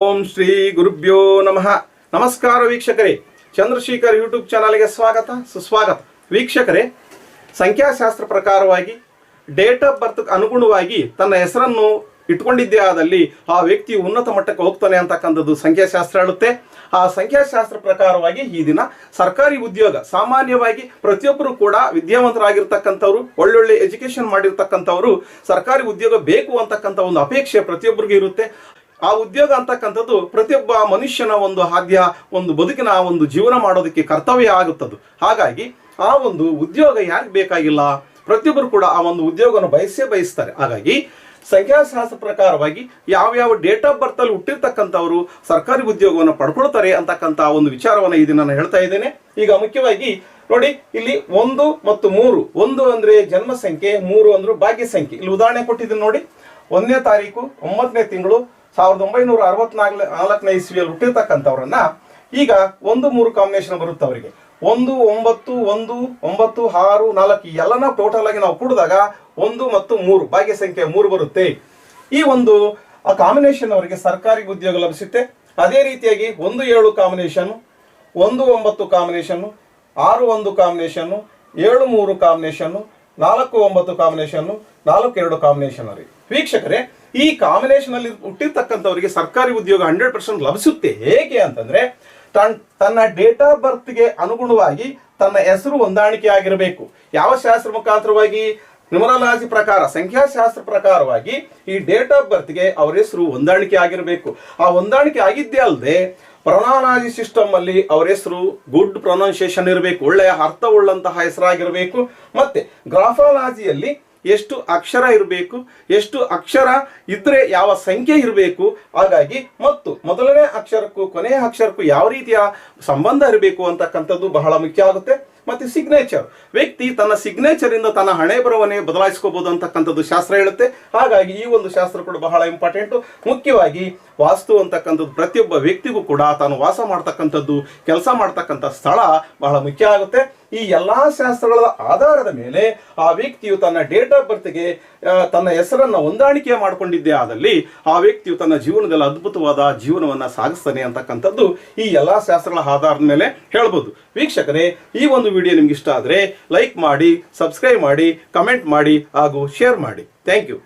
ಓಂ ಶ್ರೀ ಗುರುಭ್ಯೋ ನಮಃ. ನಮಸ್ಕಾರ ವೀಕ್ಷಕರೇ, ಚಂದ್ರಶೇಖರ್ ಯೂಟ್ಯೂಬ್ ಚಾನಲ್ಗೆ ಸ್ವಾಗತ ಸುಸ್ವಾಗತ. ವೀಕ್ಷಕರೇ, ಸಂಖ್ಯಾಶಾಸ್ತ್ರ ಪ್ರಕಾರವಾಗಿ ಡೇಟ್ ಆಫ್ ಬರ್ತ್ ಅನುಗುಣವಾಗಿ ತನ್ನ ಹೆಸರನ್ನು ಇಟ್ಕೊಂಡಿದ್ದೇ ಆದಲ್ಲಿ ಆ ವ್ಯಕ್ತಿ ಉನ್ನತ ಮಟ್ಟಕ್ಕೆ ಹೋಗ್ತಾನೆ ಅಂತಕ್ಕಂಥದ್ದು ಸಂಖ್ಯಾಶಾಸ್ತ್ರ ಹೇಳುತ್ತೆ. ಆ ಸಂಖ್ಯಾಶಾಸ್ತ್ರ ಪ್ರಕಾರವಾಗಿ ಈ ದಿನ ಸರ್ಕಾರಿ ಉದ್ಯೋಗ, ಸಾಮಾನ್ಯವಾಗಿ ಪ್ರತಿಯೊಬ್ಬರು ಕೂಡ ವಿದ್ಯಾವಂತರಾಗಿರ್ತಕ್ಕಂಥವ್ರು, ಒಳ್ಳೊಳ್ಳೆ ಎಜುಕೇಶನ್ ಮಾಡಿರ್ತಕ್ಕಂಥವ್ರು ಸರ್ಕಾರಿ ಉದ್ಯೋಗ ಬೇಕು ಅಂತಕ್ಕಂಥ ಒಂದು ಅಪೇಕ್ಷೆ ಪ್ರತಿಯೊಬ್ಬರಿಗೂ ಇರುತ್ತೆ. ಆ ಉದ್ಯೋಗ ಅಂತಕ್ಕಂಥದ್ದು ಪ್ರತಿಯೊಬ್ಬ ಮನುಷ್ಯನ ಒಂದು ಆದ್ಯ ಒಂದು ಬದುಕಿನ ಒಂದು ಜೀವನ ಮಾಡೋದಕ್ಕೆ ಕರ್ತವ್ಯ ಆಗುತ್ತದೆ. ಹಾಗಾಗಿ ಆ ಒಂದು ಉದ್ಯೋಗ ಯಾರಿಗೆ ಬೇಕಾಗಿಲ್ಲ, ಪ್ರತಿಯೊಬ್ಬರು ಕೂಡ ಆ ಒಂದು ಉದ್ಯೋಗವನ್ನು ಬಯಸ್ತಾರೆ. ಹಾಗಾಗಿ ಸಂಖ್ಯಾಶಾಸ್ತ್ರ ಪ್ರಕಾರವಾಗಿ ಯಾವ್ಯಾವ ಡೇಟ್ ಆಫ್ ಬರ್ತ್ ಅಲ್ಲಿ ಹುಟ್ಟಿರ್ತಕ್ಕಂಥವ್ರು ಸರ್ಕಾರಿ ಉದ್ಯೋಗವನ್ನು ಪಡ್ಕೊಳ್ತಾರೆ ಅಂತಕ್ಕಂಥ ಒಂದು ವಿಚಾರವನ್ನು ಈ ದಿನ ನಾನು ಹೇಳ್ತಾ ಇದ್ದೇನೆ. ಈಗ ಮುಖ್ಯವಾಗಿ ನೋಡಿ, ಇಲ್ಲಿ 1 ಮತ್ತು 3, 1 ಅಂದ್ರೆ ಜನ್ಮ ಸಂಖ್ಯೆ, 3 ಅಂದ್ರೆ ಭಾಗ್ಯ ಸಂಖ್ಯೆ. ಇಲ್ಲಿ ಉದಾಹರಣೆ ಕೊಟ್ಟಿದ್ದೀನಿ ನೋಡಿ. 1ನೇ ತಾರೀಕು 9ನೇ ತಿಂಗಳು 1964ನೇ ಇಸ್ವಿಯಲ್ಲಿ ಹುಟ್ಟಿರ್ತಕ್ಕಂಥವ್ರನ್ನ ಈಗ 1, 3 ಕಾಂಬಿನೇಷನ್ ಬರುತ್ತೆ ಅವರಿಗೆ. 1, 9, 1, 9, 6, 4 ಎಲ್ಲನ ಟೋಟಲ್ ಆಗಿ ನಾವು ಕೂಡಿದಾಗ 1 ಮತ್ತು 3 ಭಾಗ್ಯ ಸಂಖ್ಯೆ 3 ಬರುತ್ತೆ. ಈ ಒಂದು ಕಾಂಬಿನೇಷನ್ ಅವರಿಗೆ ಸರ್ಕಾರಿ ಉದ್ಯೋಗ ಲಭಿಸುತ್ತೆ. ಅದೇ ರೀತಿಯಾಗಿ 1, 7 combination, 1, 9 combination, 6, 1 combination, 7, 3 combination, 4, 9 combination, 4, 2 combination ಅವರಿಗೆ. ವೀಕ್ಷಕರೇ, ಈ ಕಾಂಬಿನೇಷನ್ ಅಲ್ಲಿ ಹುಟ್ಟಿರ್ತಕ್ಕಂಥವರಿಗೆ ಸರ್ಕಾರಿ ಉದ್ಯೋಗ 100% ಲಭಿಸುತ್ತೆ. ಹೇಗೆ ಅಂತಂದ್ರೆ ತನ್ನ ಡೇಟ್ ಆಫ್ ಬರ್ತ್ಗೆ ಅನುಗುಣವಾಗಿ ತನ್ನ ಹೆಸರು ಹೊಂದಾಣಿಕೆ ಆಗಿರಬೇಕು. ಯಾವ ಶಾಸ್ತ್ರ ಮುಖಾಂತರವಾಗಿ? ನ್ಯೂಮರಾಲಜಿ ಪ್ರಕಾರ, ಸಂಖ್ಯಾಶಾಸ್ತ್ರ ಪ್ರಕಾರವಾಗಿ ಈ ಡೇಟ್ ಆಫ್ ಬರ್ತ್ಗೆ ಅವರ ಹೆಸರು ಹೊಂದಾಣಿಕೆ ಆಗಿರಬೇಕು. ಆ ಹೊಂದಾಣಿಕೆ ಆಗಿದ್ದೇ ಅಲ್ಲದೆ ಪ್ರೊನೌನಾಲಜಿ ಸಿಸ್ಟಮ್ ಅಲ್ಲಿ ಅವರ ಹೆಸರು ಗುಡ್ ಪ್ರೊನೌನ್ಸಿಯೇಷನ್ ಇರಬೇಕು, ಒಳ್ಳೆಯ ಅರ್ಥವುಳ್ಳಂತಹ ಹೆಸರಾಗಿರಬೇಕು. ಮತ್ತೆ ಗ್ರಾಫಾಲಜಿಯಲ್ಲಿ ಎಷ್ಟು ಅಕ್ಷರ ಇರಬೇಕು, ಎಷ್ಟು ಅಕ್ಷರ ಇದ್ರೆ ಯಾವ ಸಂಖ್ಯೆ ಇರಬೇಕು, ಹಾಗಾಗಿ ಮತ್ತು ಮೊದಲನೇ ಅಕ್ಷರಕ್ಕೂ ಕೊನೆಯ ಅಕ್ಷರಕ್ಕೂ ಯಾವ ರೀತಿಯ ಸಂಬಂಧ ಇರಬೇಕು ಅಂತಕ್ಕಂಥದ್ದು ಬಹಳ ಮುಖ್ಯ ಆಗುತ್ತೆ. ಮತ್ತೆ ಸಿಗ್ನೇಚರ್, ವ್ಯಕ್ತಿ ತನ್ನ ಸಿಗ್ನೇಚರ್ ಇಂದ ತನ್ನ ಹಣೆ ಬರವನ್ನೇ ಬದಲಾಯಿಸ್ಕೋಬಹುದು ಅಂತಕ್ಕಂಥದ್ದು ಶಾಸ್ತ್ರ ಹೇಳುತ್ತೆ. ಹಾಗಾಗಿ ಈ ಒಂದು ಶಾಸ್ತ್ರ ಕೂಡ ಬಹಳ ಇಂಪಾರ್ಟೆಂಟ್. ಮುಖ್ಯವಾಗಿ ವಾಸ್ತು ಅಂತಕ್ಕಂಥದ್ದು ಪ್ರತಿಯೊಬ್ಬ ವ್ಯಕ್ತಿಗೂ ಕೂಡ ತಾನು ವಾಸ ಮಾಡ್ತಕ್ಕಂಥದ್ದು, ಕೆಲಸ ಮಾಡ್ತಕ್ಕಂಥ ಸ್ಥಳ ಬಹಳ ಮುಖ್ಯ ಆಗುತ್ತೆ. ಈ ಎಲ್ಲಾ ಶಾಸ್ತ್ರಗಳ ಆಧಾರದ ಮೇಲೆ ಆ ವ್ಯಕ್ತಿಯು ತನ್ನ ಡೇಟ್ ಆಫ್ ಬರ್ತ್ಗೆ ತನ್ನ ಹೆಸರನ್ನ ಹೊಂದಾಣಿಕೆ ಮಾಡಿಕೊಂಡಿದ್ದೇ ಆದಲ್ಲಿ ಆ ವ್ಯಕ್ತಿಯು ತನ್ನ ಜೀವನದಲ್ಲಿ ಅದ್ಭುತವಾದ ಜೀವನವನ್ನ ಸಾಗಿಸ್ತಾನೆ ಅಂತಕ್ಕಂಥದ್ದು ಈ ಎಲ್ಲಾ ಶಾಸ್ತ್ರಗಳ ಆಧಾರದ ಮೇಲೆ ಹೇಳ್ಬೋದು. ವೀಕ್ಷಕರೇ, ಈ ಒಂದು ವಿಡಿಯೋ ನಿಮ್ಗೆ ಇಷ್ಟ ಆದರೆ ಲೈಕ್ ಮಾಡಿ, ಸಬ್ಸ್ಕ್ರೈಬ್ ಮಾಡಿ, ಕಮೆಂಟ್ ಮಾಡಿ ಹಾಗೂ ಶೇರ್ ಮಾಡಿ. Thank you.